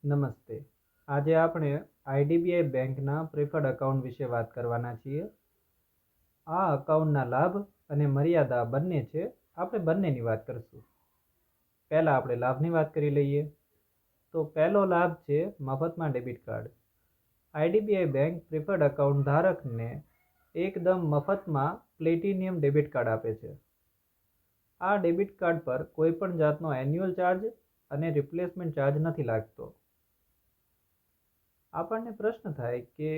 નમસ્તે. આજે આપણે આઈડીબીઆઈ બેંકના પ્રિફર્ડ અકાઉન્ટ વિશે વાત કરવાના છીએ. આ અકાઉન્ટના લાભ અને મર્યાદા બંને છે. આપણે બંનેની વાત કરીશું. પહેલાં આપણે લાભની વાત કરી લઈએ. તો પહેલો લાભ છે મફતમાં debit card. IDBI bank preferred account ધારકને એકદમ મફતમાં પ્લેટિનિયમ ડેબિટ કાર્ડ આપે છે. આ ડેબિટ કાર્ડ પર કોઈ પણ જાતનો એન્યુઅલ ચાર્જ અને રિપ્લેસમેન્ટ ચાર્જ નથી લાગતો. આપણને પ્રશ્ન થાય કે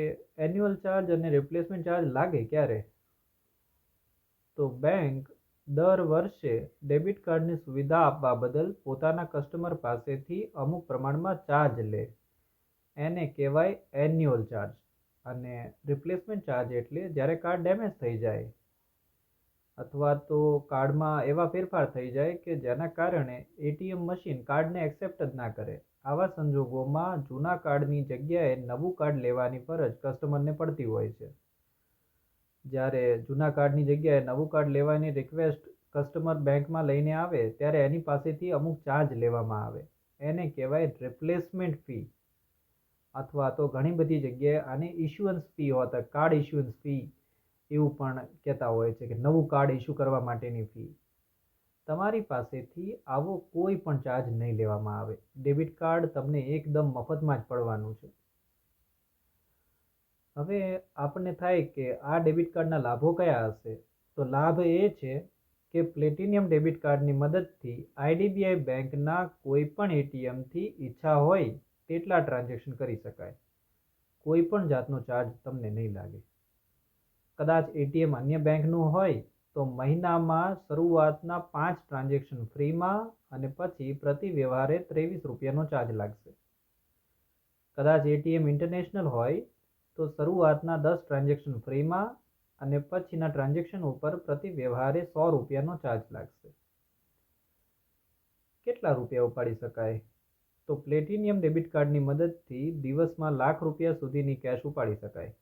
એન્યુઅલ ચાર્જ અને રિપ્લેસમેન્ટ ચાર્જ લાગે ક્યારે? તો બેંક દર વર્ષે ડેબિટ કાર્ડની સુવિધા આપવા બદલ પોતાના કસ્ટમર પાસેથી અમુક પ્રમાણમાં ચાર્જ લે. એને કહેવાય એન્યુઅલ ચાર્જ. અને રિપ્લેસમેન્ટ ચાર્જ એટલે જ્યારે કાર્ડ ડેમેજ થઈ જાય અથવા તો કાર્ડમાં એવા ફેરફાર થઈ જાય કે જેના કારણે એટીએમ મશીન કાર્ડને એક્સેપ્ટ જ ના કરે. આવા સંજોગોમાં જૂના કાર્ડની જગ્યાએ નવું કાર્ડ લેવાની ફરજ કસ્ટમરને પડતી હોય છે. જ્યારે જૂના કાર્ડની જગ્યાએ નવું કાર્ડ લેવાની રિક્વેસ્ટ કસ્ટમર બેંકમાં લઈને આવે ત્યારે એની પાસેથી અમુક ચાર્જ લેવામાં આવે. એને કહેવાય રિપ્લેસમેન્ટ ફી, અથવા તો ઘણી બધી જગ્યાએ આને ઇશ્યુઅન્સ ફી હોતા, કાર્ડ ઇશ્યુઅન્સ ફી એવું પણ કહેતા હોય છે કે નવું કાર્ડ ઇસ્યુ કરવા માટેની ફી. તમારી પાસેથી આવો કોઈ પણ ચાર્જ નહીં લેવામાં આવે. ડેબિટ કાર્ડ તમને એકદમ મફતમાં જ પડવાનું છે. હવે આપણને થાય કે આ ડેબિટ કાર્ડના લાભો કયા હશે? તો લાભ એ છે કે પ્લેટિનિયમ ડેબિટ કાર્ડની મદદથી આઈડીબીઆઈ બેંકના કોઈ પણ એટીએમથી ઈચ્છા હોય તેટલા ટ્રાન્ઝેક્શન કરી શકાય. કોઈ પણ જાતનો ચાર્જ તમને નહીં લાગે. કદાચ એટીએમ અન્ય બેંકનું હોય તો મહિનામાં શરૂઆતના 5 ટ્રાન્ઝેક્શન ફ્રીમાં અને પછી પ્રતિ વ્યવહારે ₹23નો ચાર્જ લાગશે. કદાચ એટીએમ ઇન્ટરનેશનલ હોય તો શરૂઆતના 10 ટ્રાન્ઝેક્શન ફ્રીમાં અને પછીના ટ્રાન્ઝેક્શન ઉપર પ્રતિ વ્યવહારે ₹100નો ચાર્જ લાગશે. કેટલા રૂપિયા ઉપાડી શકાય? તો પ્લેટિનિયમ ડેબિટ કાર્ડની મદદથી દિવસમાં ₹1,00,000 સુધીની કેશ ઉપાડી શકાય.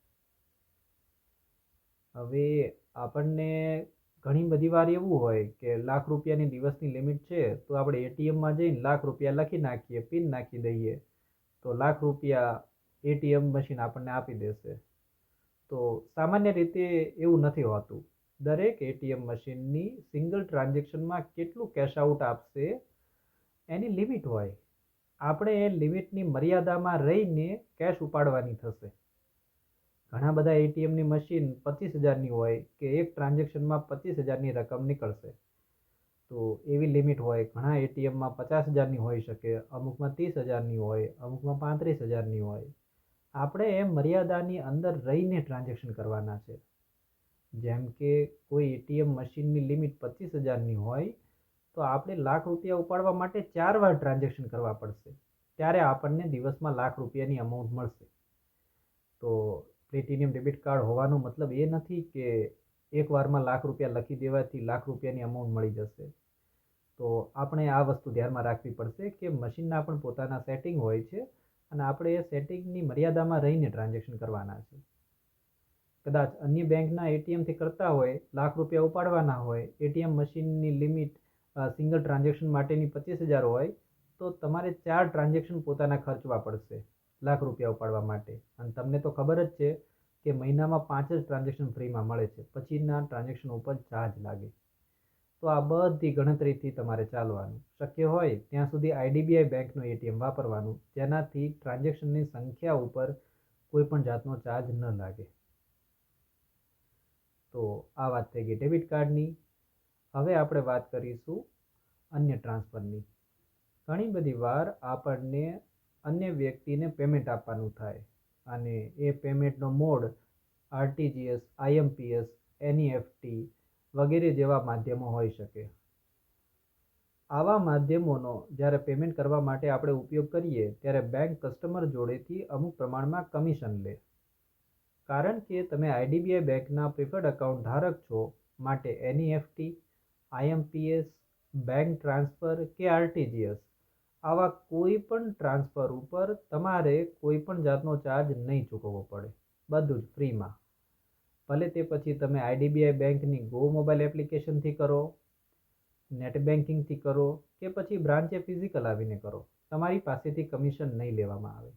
હવે આપણને ઘણી બધી વાર એવું હોય કે ₹1,00,000ની દિવસની લિમિટ છે તો આપણે એટીએમમાં જઈને ₹1,00,000 લખી નાખીએ, પિન નાખી દઈએ તો ₹1,00,000 એટીએમ મશીન આપણને આપી દેશે. તો સામાન્ય રીતે એવું નથી હોતું. દરેક એટીએમ મશીનની સિંગલ ટ્રાન્ઝેક્શનમાં કેટલું કેશ આઉટ આપશે એની લિમિટ હોય. આપણે એ લિમિટની મર્યાદામાં રહીને કેશ ઉપાડવાની થશે. ઘણા બધા એટીએમની મશીન 25,000ની હોય કે એક ટ્રાન્ઝેક્શનમાં 25,000ની રકમ નીકળશે. તો એવી લિમિટ હોય. ઘણા એટીએમમાં 50,000ની હોઈ શકે, અમુકમાં 30,000ની હોય, અમુકમાં 35,000ની હોય. આપણે એ મર્યાદાની અંદર રહીને ટ્રાન્ઝેક્શન કરવાના છે. જેમ કે કોઈ એટીએમ મશીનની લિમિટ 25,000ની હોય તો આપણે ₹1,00,000 ઉપાડવા માટે 4 વાર ટ્રાન્ઝેક્શન કરવા પડશે. ત્યારે આપણને દિવસમાં ₹1,00,000ની અમાઉન્ટ મળશે. તો પ્લેટિનિયમ ડેબિટ કાર્ડ હોવાનો મતલબ એ નથી કે એક વારમાં ₹1,00,000 લખી દેવાથી ₹1,00,000ની અમાઉન્ટ મળી જશે. તો આપણે આ વસ્તુ ધ્યાનમાં રાખવી પડશે કે મશીનના પણ પોતાના સેટિંગ હોય છે અને આપણે એ સેટિંગની મર્યાદામાં રહીને ટ્રાન્ઝેક્શન કરવાના છે. કદાચ અન્ય બેંકના એટીએમથી કરતા હોય, ₹1,00,000 ઉપાડવાના હોય, એટીએમ મશીનની લિમિટ સિંગલ ટ્રાન્ઝેક્શન માટેની 25,000 હોય તો તમારે 4 ટ્રાન્ઝેક્શન પોતાના ખર્ચવા પડશે ₹1,00,000 ઉપાડવા માટે. અને તમને તો ખબર જ છે કે મહિનામાં 5 જ ટ્રાન્ઝેક્શન ફ્રીમાં મળે છે, પછીના ટ્રાન્ઝેક્શન ઉપર ચાર્જ લાગે. તો આ બધી ગણતરીથી તમારે ચાલવાનું. શક્ય હોય ત્યાં સુધી આઈડીબીઆઈ બેંકનું એટીએમ વાપરવાનું, જેનાથી ટ્રાન્ઝેક્શનની સંખ્યા ઉપર કોઈ પણ જાતનો ચાર્જ ન લાગે. તો આ વાત થઈ ગઈ ડેબિટ કાર્ડની. હવે આપણે વાત કરીશું અન્ય ટ્રાન્સફરની. ઘણી બધી વાર આપણને અન્ય વ્યક્તિને પેમેન્ટ આપવાનું થાય અને એ પેમેન્ટનો મોડ આરટીજીએસ, આઈએમપીએસ, એનઈએફટી વગેરે જેવા માધ્યમો હોઈ શકે. આવા માધ્યમોનો જ્યારે પેમેન્ટ કરવા માટે આપણે ઉપયોગ કરીએ ત્યારે બેંક કસ્ટમર જોડેથી અમુક પ્રમાણમાં કમિશન લે. કારણ કે તમે આઈડીબીઆઈ બેંકના પ્રિફર્ડ અકાઉન્ટ ધારક છો, માટે એનઈએફટી, આઈએમપીએસ, બેંક ટ્રાન્સફર કે આરટીજીએસ આવા કોઈ પણ ટ્રાન્સફર ઉપર તમારે કોઈ પણ જાતનો ચાર્જ નહીં ચૂકવવો પડે. બધું જ ફ્રીમાં. ભલે તે પછી તમે આઈડીબીઆઈ બેંકની ગો મોબાઈલ એપ્લિકેશનથી કરો, નેટ બેન્કિંગથી કરો કે પછી બ્રાન્ચે ફિઝિકલ આવીને કરો, તમારી પાસેથી કમિશન નહીં લેવામાં આવે.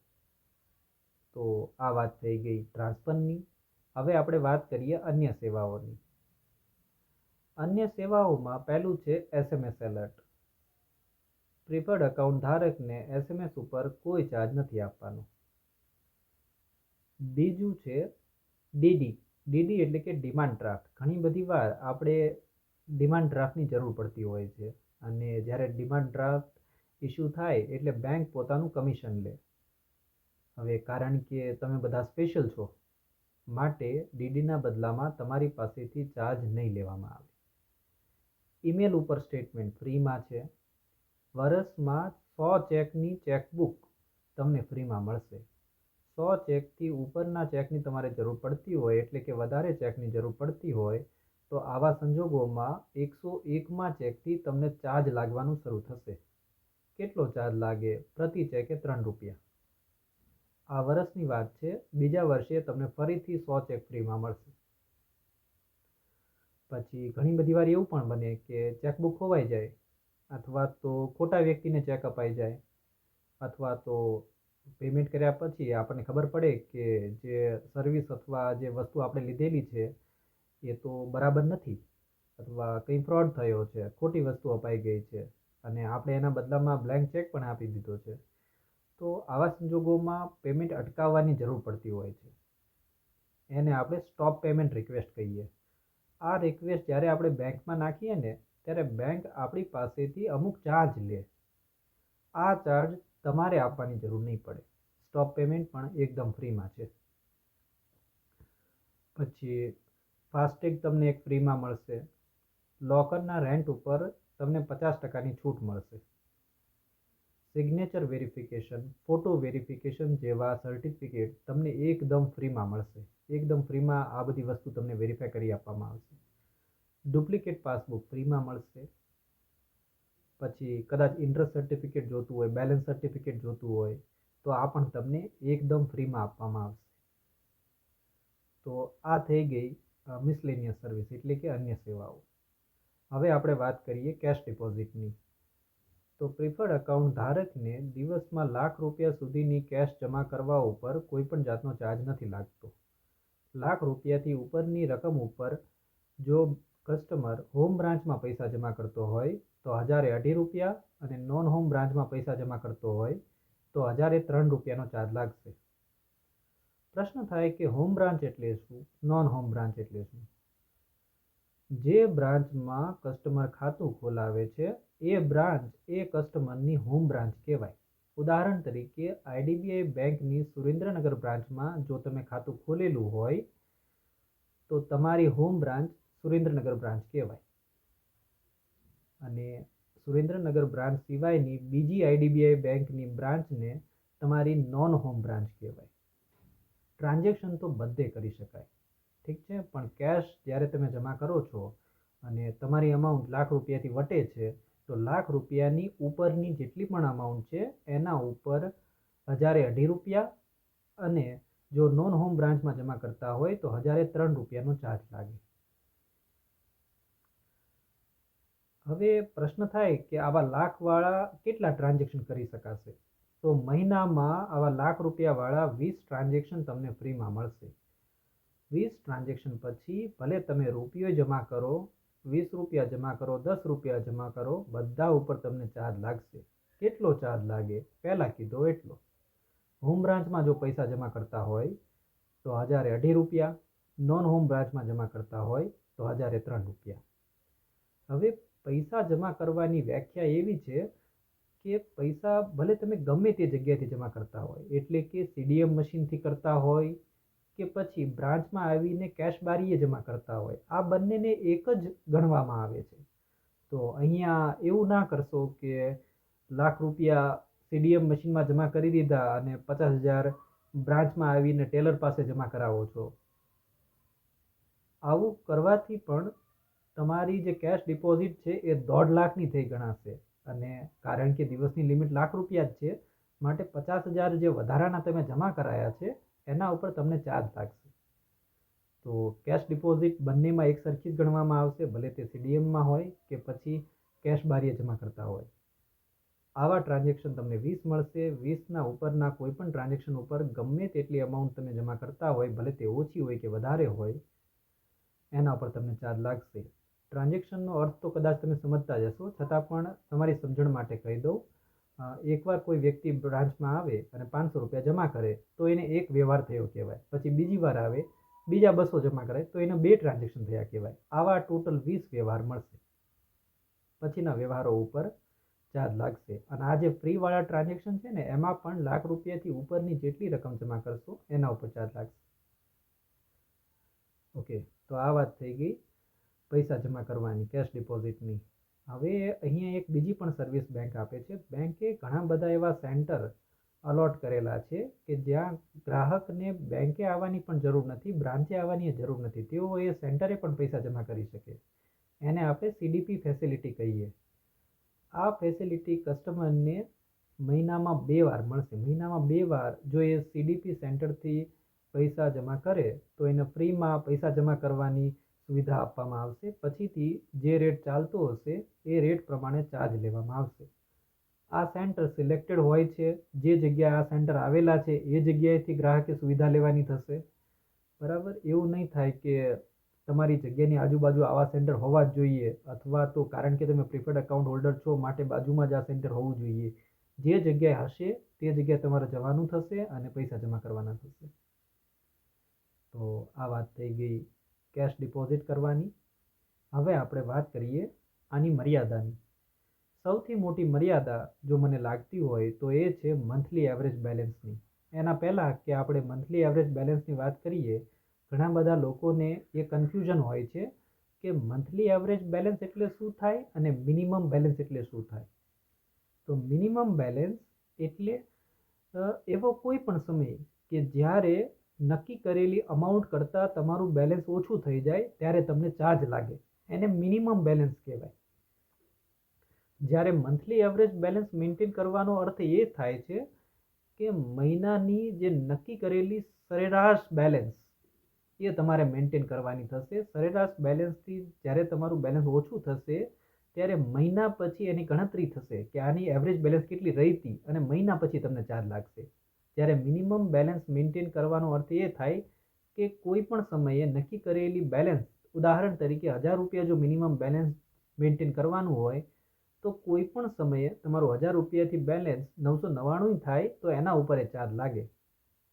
તો આ વાત થઈ ગઈ ટ્રાન્સફરની. હવે આપણે વાત કરીએ અન્ય સેવાઓની. અન્ય સેવાઓમાં પહેલું છે SMS એલર્ટ. પ્રિફર્ડ એકાઉન્ટ ધારકને SMS ઉપર કોઈ ચાર્જ નથી આપવાનો. બીજું છે ડીડી. ડીડી એટલે કે ડિમાન્ડ ડ્રાફ્ટ. ઘણી બધી વાર આપણે ડિમાન્ડ ડ્રાફ્ટની જરૂર પડતી હોય છે, અને જ્યારે ડિમાન્ડ ડ્રાફ્ટ ઇસ્યુ થાય એટલે બેંક પોતાનું કમિશન લે. હવે કારણ કે તમે બધા સ્પેશિયલ છો, માટે ડીડીના બદલામાં તમારી પાસેથી ચાર્જ નહીં લેવામાં આવે. ઈમેલ ઉપર સ્ટેટમેન્ટ ફ્રીમાં છે. વર્ષમાં 100 ચેકની ચેકબુક તમને ફ્રીમાં મળશે. 100 ચેકથી ઉપરના ચેકની તમારે જરૂર પડતી હોય, એટલે કે વધારે ચેકની જરૂર પડતી હોય, તો આવા સંજોગોમાં 101માં ચેકથી તમને ચાર્જ લાગવાનું શરૂ થશે. કેટલો ચાર્જ લાગે? પ્રતિ ચેકે 3 રૂપિયા. આ વર્ષની વાત છે. બીજા વર્ષે તમને ફરીથી 100 ચેક ફ્રીમાં મળશે. પછી ઘણી બધી વાર એવું પણ બને કે ચેકબુક ખોવાઈ જાય, અથવા તો ખોટા વ્યક્તિને ચેક અપાઈ જાય, અથવા તો પેમેન્ટ કર્યા પછી આપણને ખબર પડે કે જે સર્વિસ અથવા જે વસ્તુ આપણે લીધેલી છે એ તો બરાબર નથી, અથવા કંઈ ફ્રોડ થયો છે, ખોટી વસ્તુ અપાઈ ગઈ છે, અને આપણે એના બદલામાં બ્લેન્ક ચેક પણ આપી દીધો છે. તો આવા સંજોગોમાં પેમેન્ટ અટકાવવાની જરૂર પડતી હોય છે. એને આપણે સ્ટોપ પેમેન્ટ રિક્વેસ્ટ કહીએ. આ રિક્વેસ્ટ જ્યારે આપણે બેંકમાં નાખીએ ને, ત્યારે બેંક આપણી પાસેથી અમુક ચાર્જ લે. આ ચાર્જ તમારે આપવાની જરૂર નહીં પડે. સ્ટોપ પેમેન્ટ પણ એકદમ ફ્રીમાં છે. પછી ફાસ્ટેગ તમને એક ફ્રીમાં મળશે. લોકરના રેન્ટ ઉપર તમને 50%ની છૂટ મળશે. સિગ્નેચર વેરિફિકેશન, ફોટો વેરિફિકેશન જેવા સર્ટિફિકેટ તમને એકદમ ફ્રીમાં મળશે. એકદમ ફ્રીમાં આ બધી વસ્તુ તમને વેરીફાઈ કરી આપવામાં આવશે. ડુપ્લિકેટ પાસબુક ફ્રીમાં મળશે. પછી કદાચ ઇન્ટરેસ્ટ સર્ટિફિકેટ જોતું હોય, બેલેન્સ સર્ટિફિકેટ જોતું હોય, તો આ પણ તમને એકદમ ફ્રીમાં આપવામાં આવશે. તો આ થઈ ગઈ મિસલેનિયસ સર્વિસ એટલે કે અન્ય સેવાઓ. હવે આપણે વાત કરીએ કેશ ડિપોઝિટની. તો પ્રિફર્ડ એકાઉન્ટ ધારકને દિવસમાં ₹1,00,000 સુધીની કેશ જમા કરવા ઉપર કોઈ પણ જાતનો ચાર્જ નથી લાગતો. ₹1,00,000થી ઉપરની રકમ ઉપર જો કસ્ટમર હોમ બ્રાન્ચમાં પૈસા જમા કરતો હોય તો ₹1,002, અને નોન હોમ બ્રાન્ચમાં પૈસા જમા કરતો હોય તો ₹1,003નો ચાર્જ લાગશે. પ્રશ્ન થાય કે હોમ બ્રાન્ચ એટલે શું, નોન હોમ બ્રાન્ચ એટલે શું? જે બ્રાન્ચમાં કસ્ટમર ખાતું ખોલાવે છે એ બ્રાન્ચ એ કસ્ટમરની હોમ બ્રાન્ચ કહેવાય. ઉદાહરણ તરીકે IDBI બેંકની સુરેન્દ્રનગર બ્રાન્ચમાં જો તમે ખાતું ખોલેલું હોય તો તમારી હોમ બ્રાન્ચ સુરેન્દ્રનગર બ્રાન્ચ કહેવાય, અને સુરેન્દ્રનગર બ્રાન્ચ સિવાયની બીજી IDBI બેંકની બ્રાન્ચને તમારી નોન હોમ બ્રાન્ચ કહેવાય. ટ્રાન્ઝેક્શન તો બધે કરી શકાય, ઠીક છે, પણ કેશ જ્યારે તમે જમા કરો છો અને તમારી અમાઉન્ટ ₹1,00,000થી વટે છે, તો ₹1,00,000ની ઉપરની જેટલી પણ અમાઉન્ટ છે એના ઉપર ₹1,002, અને જો નોન હોમ બ્રાન્ચમાં જમા કરતા હોય તો ₹1,003નો ચાર્જ લાગે. હવે પ્રશ્ન થાય કે આવા લાખવાળા કેટલા ટ્રાન્ઝેક્શન કરી શકાશે? તો મહિનામાં આવા ₹1,00,000વાળા 20 ટ્રાન્ઝેક્શન તમને ફ્રીમાં મળશે. 20 ટ્રાન્ઝેક્શન પછી ભલે તમે રૂપિયો જમા કરો, ₹20 જમા કરો, ₹10 જમા કરો, બધા ઉપર તમને ચાર્જ લાગશે. કેટલો ચાર્જ લાગે? પહેલા કીધો એટલો. હોમ બ્રાન્ચમાં જો પૈસા જમા કરતા હોય તો ₹1,002, નોન હોમ બ્રાન્ચમાં જમા કરતા હોય તો ₹1,003. હવે પૈસા જમા કરવાની વ્યાખ્યા એવી છે કે પૈસા ભલે તમે ગમે તે જગ્યાએથી જમા કરતા હોય, એટલે કે CDM મશીનથી કરતા હોય કે પછી બ્રાન્ચમાં આવીને કેશ બારીએ જમા કરતા હોય, આ બંનેને એક જ ગણવામાં આવે છે. તો અહીંયા એવું ના કરશો કે ₹1,00,000 CDM મશીનમાં જમા કરી દીધા અને 50,000 બ્રાન્ચમાં આવીને ટેલર પાસે જમા કરાવો છો. આવું કરવાથી પણ તમારી જે કેશ ડિપોઝિટ છે એ 1.5 લાખની થઈ ગણાશે, અને કારણ કે દિવસની લિમિટ ₹1,00,000 જ છે, માટે 50,000 જે વધારાના તમે જમા કરાયા છે એના ઉપર તમને ચાર્જ લાગશે. તો કેશ ડિપોઝિટ બંનેમાં એક સરખી જ ગણવામાં આવશે, ભલે તે CDMમાં હોય કે પછી કેશ બારીએ જમા કરતા હોય. આવા ટ્રાન્ઝેક્શન તમને 20 મળશે. 20ના ઉપરના કોઈ પણ ટ્રાન્ઝેક્શન ઉપર ગમે તેટલી અમાઉન્ટ તમે જમા કરતા હોય, ભલે તે ઓછી હોય કે વધારે હોય, એના પર તમને ચાર્જ લાગશે. ટ્રાન્ઝેક્શનનો અર્થ તો કદાચ તમે સમજતા જ હશો, છતાં પણ તમારી સમજણ માટે કહી દઉં. એકવાર કોઈ વ્યક્તિ બ્રાન્ચમાં આવે અને 500 રૂપિયા જમા કરે તો એને એક વ્યવહાર થયો કહેવાય. પછી બીજી વાર આવે, બીજા 200 જમા કરે તો એને 2 ટ્રાન્ઝેક્શન થયા કહેવાય. આવા ટોટલ 20 વ્યવહાર મળશે. પછીના વ્યવહારો ઉપર ચાર્જ લાગશે. અને આ જે ફ્રીવાળા ટ્રાન્ઝેક્શન છે ને, એમાં પણ ₹1,00,000થી ઉપરની જેટલી રકમ જમા કરશો એના ઉપર ચાર્જ લાગશે. ઓકે, તો આ વાત થઈ ગઈ પૈસા જમા કરવાની, કેશ ડિપોઝિટની. હવે અહીંયા એક બીજી પણ સર્વિસ બેંક આપે છે. બેંકે ઘણા બધા એવા સેન્ટર અલોટ કરેલા છે કે જ્યાં ગ્રાહકને બેંકે આવવાની પણ જરૂર નથી, બ્રાન્ચે આવવાની જરૂર નથી. તેઓ એ સેન્ટરે પણ પૈસા જમા કરી શકે. એને આપણે CDP ફેસિલિટી કહીએ. આ ફેસિલિટી કસ્ટમરને મહિનામાં 2 વાર મળશે. મહિનામાં 2 વાર જો એ CDP સેન્ટરથી પૈસા જમા કરે તો એને ફ્રીમાં પૈસા જમા કરવાની સુવિધા આપવામાં આવશે. પછીથી જે રેટ ચાલતો હશે એ રેટ પ્રમાણે ચાર્જ લેવામાં આવશે. આ સેન્ટર સિલેક્ટેડ હોય છે. જે જગ્યાએ આ સેન્ટર આવેલા છે એ જગ્યાએથી ગ્રાહકે સુવિધા લેવાની થશે. બરાબર, એવું નહીં થાય કે તમારી જગ્યાની આજુબાજુ આવા સેન્ટર હોવા જ જોઈએ, અથવા તો કારણ કે તમે પ્રીફર્ડ એકાઉન્ટ હોલ્ડર છો માટે બાજુમાં જ આ સેન્ટર હોવું જોઈએ. જે જગ્યાએ હશે તે જગ્યાએ તમારે જવાનું થશે અને પૈસા જમા કરવાના થશે. તો આ વાત થઈ ગઈ કેશ ડિપોઝિટ કરવાની. હવે આપણે વાત કરીએ આની મર્યાદાની. સૌથી મોટી મર્યાદા જો મને લાગતી હોય તો એ છે મંથલી એવરેજ બેલેન્સની. એના પહેલાં કે આપણે મંથલી એવરેજ બેલેન્સની વાત કરીએ, ઘણા બધા લોકોને એ કન્ફ્યુઝન હોય છે કે મંથલી એવરેજ બેલેન્સ એટલે શું થાય અને મિનિમમ બેલેન્સ એટલે શું થાય. તો મિનિમમ બેલેન્સ એટલે એવો કોઈ પણ સમય કે જ્યારે નક્કી કરેલી અમાઉન્ટ કરતાં તમારું બેલેન્સ ઓછું થઈ જાય ત્યારે તમને ચાર્જ લાગે, એને મિનિમમ બેલેન્સ કહેવાય. જ્યારે મંથલી એવરેજ બેલેન્સ મેન્ટેન કરવાનો અર્થ એ થાય છે કે મહિનાની જે નક્કી કરેલી સરેરાશ બેલેન્સ એ તમારે મેન્ટેન કરવાની થશે. સરેરાશ બેલેન્સથી જ્યારે તમારું બેલેન્સ ઓછું થશે ત્યારે મહિના પછી એની ગણતરી થશે કે આની એવરેજ બેલેન્સ કેટલી રહી હતી અને મહિના પછી તમને ચાર્જ લાગશે. જ્યારે મિનિમમ બેલેન્સ મેન્ટેન કરવાનો અર્થ એ થાય કે કોઈ પણ સમયે નક્કી કરેલી બેલેન્સ, ઉદાહરણ તરીકે ₹1000 જો મિનિમમ બેલેન્સ મેન્ટેન કરવાનું હોય તો કોઈ પણ સમયે તમારું ₹1000થી બેલેન્સ 999 થાય તો એના ઉપર એ ચાર્જ લાગે.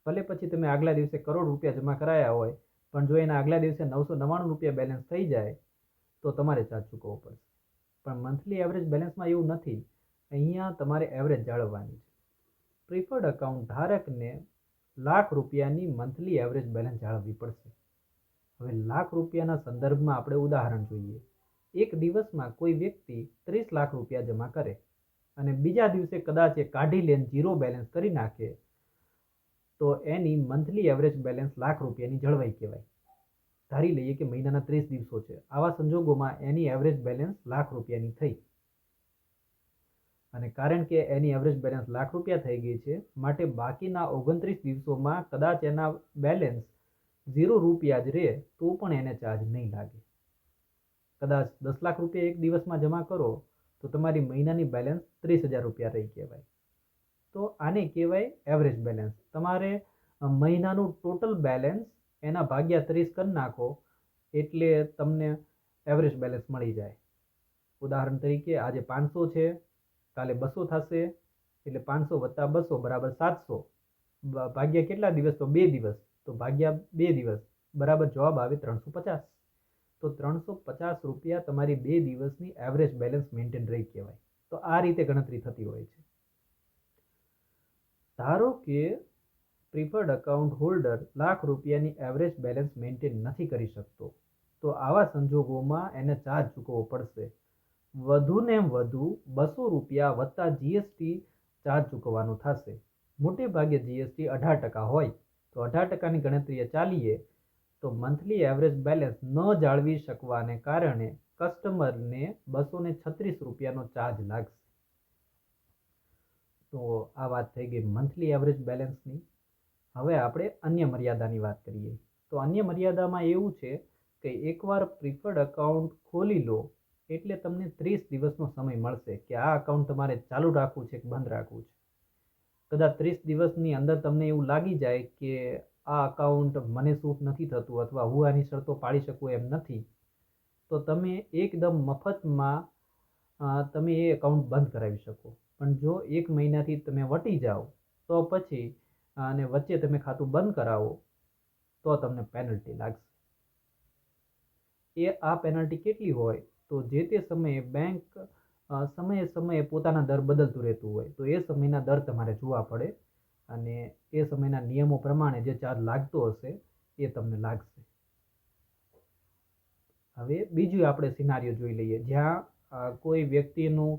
ભલે પછી તમે આગલા દિવસે ₹1 કરોડ જમા કરાયા હોય, પણ જો એના આગલા દિવસે ₹999 બેલેન્સ થઈ જાય તો તમારે ચાર્જ ચૂકવવો પડશે. પણ મંથલી એવરેજ બેલેન્સમાં એવું નથી. અહીંયા તમારે એવરેજ જાળવવાની છે. પ્રીફર્ડ એકાઉન્ટ ધારકને ₹1,00,000ની મંથલી એવરેજ બેલેન્સ જાળવવી પડશે. હવે ₹1,00,000ના સંદર્ભમાં આપણે ઉદાહરણ જોઈએ. એક દિવસમાં કોઈ વ્યક્તિ ₹30 લાખ જમા કરે અને બીજા દિવસે કદાચ એ કાઢી લે, ઝીરો બેલેન્સ કરી નાખે, તો એની મંથલી એવરેજ બેલેન્સ ₹1,00,000ની જળવાઈ કહેવાય. ધારી લઈએ કે મહિનાના 30 દિવસો છે. આવા સંજોગોમાં એની એવરેજ બેલેન્સ ₹1,00,000ની થઈ. અને કારણ કે એની એવરેજ બેલેન્સ ₹1,00,000 થઈ ગઈ છે, માટે બાકીના 29 દિવસોમાં કદાચ એના બેલેન્સ ₹0 જ રહે તો પણ એને ચાર્જ નહીં લાગે. કદાચ ₹10 લાખ એક દિવસમાં જમા કરો તો તમારી મહિનાની બેલેન્સ ₹30,000 રહી કહેવાય. તો આને કહેવાય એવરેજ બેલેન્સ. તમારે મહિનાનું ટોટલ બેલેન્સ એના ભાગ્યા 30 કરી નાખો એટલે તમને એવરેજ બેલેન્સ મળી જાય. ઉદાહરણ તરીકે આજે 500 છે, કાલે 200 થશે, એટલે 500 વત્તા 200 બરાબર 700. ભાગ્યા કેટલા દિવસ? તો 2 દિવસ. તો ભાગ્યા 2 દિવસ બરાબર જવાબ આવે 350. તો ₹350 તમારી 2 દિવસની એવરેજ બેલેન્સ મેન્ટેન રહી કહેવાય. તો આ રીતે ગણતરી થતી હોય છે. ધારો કે પ્રીફર્ડ એકાઉન્ટ હોલ્ડર ₹1,00,000ની એવરેજ બેલેન્સ મેન્ટેન નથી કરી શકતો, તો આવા સંજોગોમાં એને ચાર્જ ચૂકવવો પડશે. વધુને વધુ ₹200 વત્તા GST ચાર્જ ચૂકવવાનો થશે. મોટે ભાગે GST 18% હોય, તો 18%ની ગણતરીએ ચાલીએ તો મંથલી એવરેજ બેલેન્સ ન જાળવી શકવાને કારણે કસ્ટમરને ₹236નો ચાર્જ લાગશે. તો આ વાત થઈ ગઈ મંથલી એવરેજ બેલેન્સની. હવે આપણે અન્ય મર્યાદાની વાત કરીએ. તો અન્ય મર્યાદામાં એવું છે કે એકવાર પ્રીફર્ડ એકાઉન્ટ ખોલી લો એટલે તમને 30 દિવસનો સમય મળશે કે આ અકાઉન્ટ તમારે ચાલુ રાખવું છે કે બંધ રાખવું છે. કદાચ 30 દિવસની અંદર તમને એવું લાગી જાય કે આ અકાઉન્ટ મને સૂટ નથી થતું અથવા હું આની શરતો પાડી શકું એમ નથી, તો તમે એકદમ મફતમાં તમે એ અકાઉન્ટ બંધ કરાવી શકો. પણ જો 1 મહિનાથી તમે વટી જાઓ તો પછી અને વચ્ચે તમે ખાતું બંધ કરાવો તો તમને પેનલ્ટી લાગશે. આ પેનલ્ટી કેટલી હોય તો જે તે સમયે બેંક સમયે સમયે પોતાના દર બદલતું રહેતું હોય, તો એ સમયના દર તમારે જોવા પડે અને એ સમયના નિયમો પ્રમાણે જે ચાર્જ લાગતો હશે એ તમને લાગશે. હવે બીજું આપણે સિનારીઓ જોઈ લઈએ, જ્યાં કોઈ વ્યક્તિનું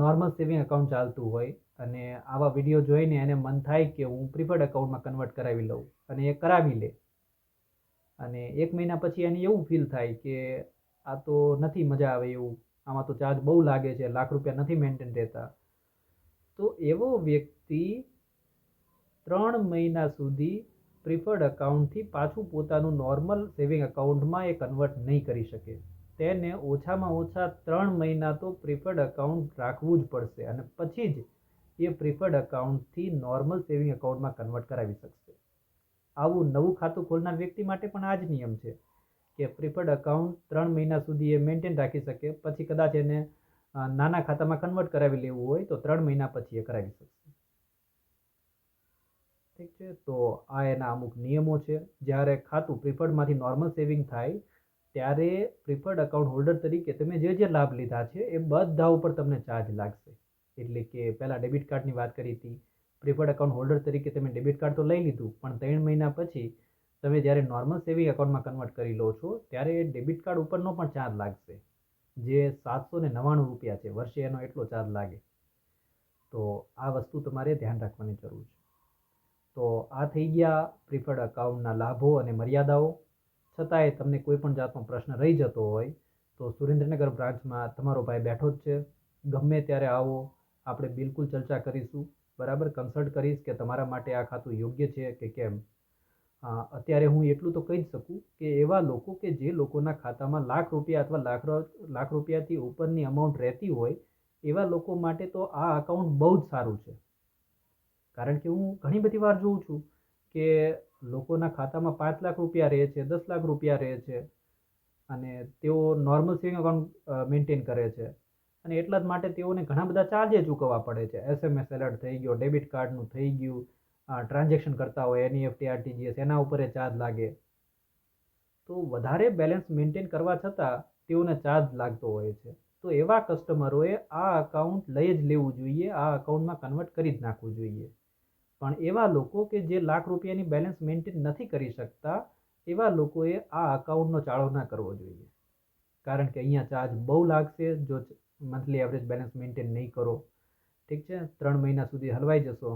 નોર્મલ સેવિંગ એકાઉન્ટ ચાલતું હોય અને આવા વિડીયો જોઈને એને મન થાય કે હું પ્રિફર્ડ એકાઉન્ટમાં કન્વર્ટ કરાવી લઉં અને એ કરાવી લે અને 1 મહિના પછી એને એવું ફીલ થાય કે આ તો નથી મજા આવે એવું, આમાં તો ચાર્જ બહુ લાગે છે, લાખ રૂપિયા નથી મેન્ટેન રહેતા, તો એવો વ્યક્તિ 3 મહિના સુધી પ્રિફર્ડ એકાઉન્ટથી પાછું પોતાનું નોર્મલ સેવિંગ એકાઉન્ટમાં એ કન્વર્ટ નહીં કરી શકે. તેને ઓછામાં ઓછા 3 મહિના તો પ્રિફર્ડ એકાઉન્ટ રાખવું જ પડશે અને પછી જ એ પ્રિફર્ડ એકાઉન્ટથી નોર્મલ સેવિંગ એકાઉન્ટમાં કન્વર્ટ કરાવી શકશે. આવું નવું ખાતું ખોલનાર વ્યક્તિ માટે પણ આ જ નિયમ છે કે પ્રિફર્ડ એકાઉન્ટ 3 મહિના સુધી એ મેન્ટેન રાખી શકે, પછી કદાચ એને નાના ખાતામાં કન્વર્ટ કરાવી લેવું હોય તો 3 મહિના પછી એ કરાવી શકશે. ઠીક છે, તો આ એના અમુક નિયમો છે. જ્યારે ખાતું પ્રિફર્ડમાંથી નોર્મલ સેવિંગ થાય ત્યારે પ્રિફર્ડ એકાઉન્ટ હોલ્ડર તરીકે તમે જે જે લાભ લીધા છે એ બધા ઉપર તમને ચાર્જ લાગશે. એટલે કે પહેલાં ડેબિટ કાર્ડની વાત કરી હતી, પ્રિફર્ડ એકાઉન્ટ હોલ્ડર તરીકે તમે ડેબિટ કાર્ડ તો લઈ લીધું, પણ 3 મહિના પછી તમે જ્યારે નોર્મલ સેવિંગ એકાઉન્ટમાં કન્વર્ટ કરી લો છો ત્યારે ડેબિટ કાર્ડ ઉપરનો પણ ચાર્જ લાગશે, જે 799 રૂપિયા છે, વર્ષે એનો એટલો ચાર્જ લાગે. તો આ વસ્તુ તમારે ધ્યાન રાખવાની જરૂર છે. તો આ થઈ ગયા પ્રિફર્ડ એકાઉન્ટના લાભો અને મર્યાદાઓ. છતાંય તમને કોઈ પણ જાતનો પ્રશ્ન રહી જતો હોય તો સુરેન્દ્રનગર બ્રાન્ચમાં તમારો ભાઈ બેઠો જ છે. ગમે ત્યારે આવો, આપણે બિલકુલ ચર્ચા કરીશું. બરાબર, કન્સલ્ટ કરીશ કે તમારા માટે આ ખાતું યોગ્ય છે કે કેમ. અત્યારે હું એટલું તો કહી જ શકું કે એવા લોકો કે જે લોકોના ખાતામાં લાખ રૂપિયા અથવા લાખ રૂપિયાથી ઉપરની અમાઉન્ટ રહેતી હોય એવા લોકો માટે તો આ અકાઉન્ટ બહુ જ સારું છે. કારણ કે હું ઘણી બધી વાર જોઉં છું કે લોકોના ખાતામાં 5 લાખ રૂપિયા રહે છે, 10 લાખ રૂપિયા રહે છે અને તેઓ નોર્મલ સેવિંગ એકાઉન્ટ મેન્ટેન કરે છે અને એટલા જ માટે તેઓને ઘણા બધા ચાર્જે ચૂકવવા પડે છે. SMS એલર્ટ થઈ ગયો, ડેબિટ કાર્ડનું થઈ ગયું, ટ્રાન્ઝેક્શન કરતા હોય NEFT RTGS એના ઉપર ચાર્જ લાગે. તો વધારે બેલેન્સ મેન્ટેન કરવા છતાં તેઓને ચાર્જ લાગતો હોય છે. તો એવા કસ્ટમરોએ આ અકાઉન્ટ લઈ જ લેવું જોઈએ, આ અકાઉન્ટમાં કન્વર્ટ કરી જ નાખવું જોઈએ. પણ એવા લોકો કે જે લાખ રૂપિયાની બેલેન્સ મેન્ટેન નથી કરી શકતા એવા લોકોએ આ અકાઉન્ટનો ચાળો ના કરવો જોઈએ. કારણ કે અહીંયા ચાર્જ બહુ લાગશે જો મંથલી એવરેજ બેલેન્સ મેન્ટેન નહીં કરો. ઠીક છે, 3 મહિના સુધી હલવાઈ જશો,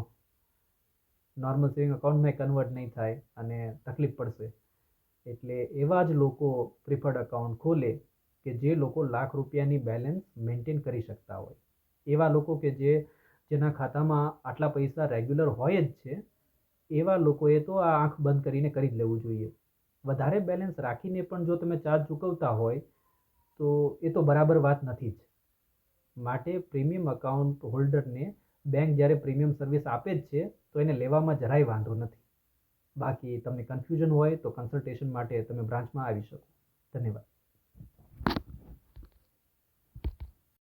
નોર્મલ સેવિંગ એકાઉન્ટમાં કન્વર્ટ નહીં થાય અને તકલીફ પડશે. એટલે એવા જ લોકો પ્રિફર્ડ એકાઉન્ટ ખોલે કે જે લોકો લાખ રૂપિયાની બેલેન્સ મેન્ટેન કરી શકતા હોય. એવા લોકો કે જેના ખાતામાં આટલા પૈસા રેગ્યુલર હોય જ છે, એવા લોકોએ તો આ આંખ બંધ કરીને કરી જ લેવું જોઈએ. વધારે બેલેન્સ રાખીને પણ જો તમે ચાર્જ ચૂકવતા હોય તો એ તો બરાબર વાત નથી જ. માટે પ્રીમિયમ એકાઉન્ટ હોલ્ડરને બેંક જ્યારે પ્રીમિયમ સર્વિસ આપે જ છે તો એને લેવામાં જરાય વાંધો નથી. બાકી તમને કન્ફ્યુઝન હોય તો કન્સલ્ટેશન માટે તમે બ્રાન્ચમાં આવી શકો. ધન્યવાદ.